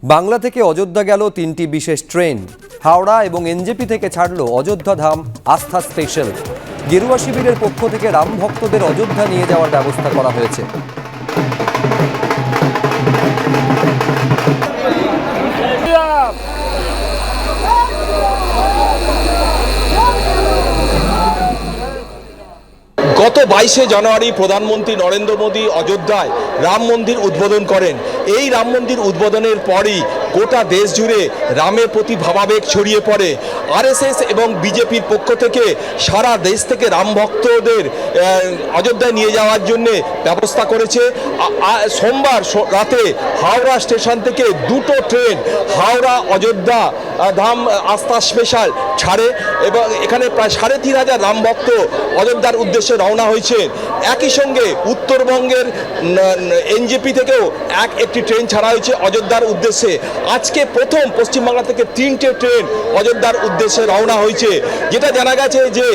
বাংলা থেকে অযোধ্যা গেল 3টি বিশেষ ট্রেন। হাওড়া এবং এনজেপি থেকে ছাড়ল অযোধ্যা ধাম আস্থা স্পেশাল। গেরুয়া শিবিরের পক্ষ থেকে রাম ভক্তদের অযোধ্যা নিয়ে যাওয়ার ব্যবস্থা করা হয়েছে। গত 22শে জানুয়ারি প্রধানমন্ত্রী নরেন্দ্র মোদী অযোধ্যায় রাম মন্দির উদ্বোধন করেন। এই রাম মন্দির উদ্বোধনের পরই গোটা দেশ জুড়ে রামের প্রতি ভাবাবেগ ছড়িয়ে পড়ে। আরএসএস এবং বিজেপির পক্ষ থেকে সারা দেশ থেকে রাম ভক্তদের অযোধ্যায় নিয়ে যাওয়ার জন্য ব্যবস্থা করেছে। সোমবার রাতে হাওড়া স্টেশন থেকে দুটো ট্রেন হাওড়া অযোধ্যা ধাম আস্থা স্পেশাল ছাড়ে এবং এখানে প্রায় 3,500 রাম ভক্ত অযোধ্যার উদ্দেশ্যে রওনা হয়েছে। একই সঙ্গে উত্তরবঙ্গের এনজেপি থেকেও একটি ট্রেন ছাড়া হয়েছে অযোধ্যার উদ্দেশ্যে। আজকে প্রথম পশ্চিমবাংলা থেকে 3টে ট্রেন অযোধ্যার উদ্দেশ্যে রওনা হয়েছে। যেটা জানা গেছে যে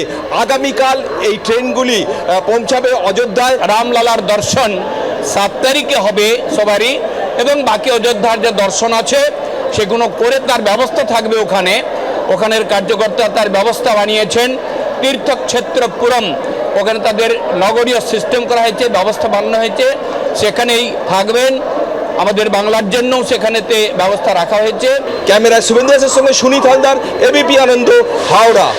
আগামীকাল এই ট্রেনগুলি পৌঁছাবে অযোধ্যায়। রামলালার দর্শন 7 তারিখে হবে সবারই, এবং বাকি অযোধ্যার যে দর্শন আছে সেগুলো করে তার ব্যবস্থা থাকবে। ওখানের কার্যকর্তা তার ব্যবস্থা বানিয়েছেন। তীর্থক্ষেত্র পুরম, ওখানে তাদের নগরীয় সিস্টেম করা হয়েছে, ব্যবস্থা বানানো হয়েছে, সেখানেই থাকবেন। আমাদের বাংলার জন্যও সেখানেতে ব্যবস্থা রাখা হয়েছে। ক্যামেরায় শুভেন্দু দাসের সঙ্গে সুনীত হালদার, এবিপি আনন্দ, হাওড়া।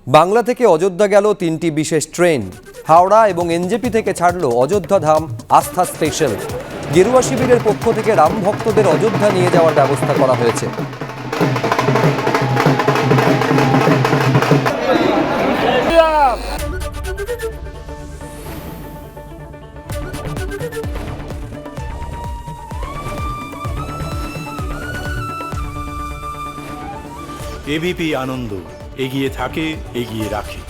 বাংলা থেকে অযোধ্যা গেল 3টি বিশেষ ট্রেন। হাওড়া এবং এনজেপি থেকে ছাড়ল অযোধ্যা ধাম আস্থা স্পেশাল। গেরুয়া শিবিরের পক্ষ থেকে রাম ভক্তদের অযোধ্যা নিয়ে যাওয়ার ব্যবস্থা করা হয়েছে। এবিপি আনন্দ, এগিয়ে থাকে, এগিয়ে রাখে।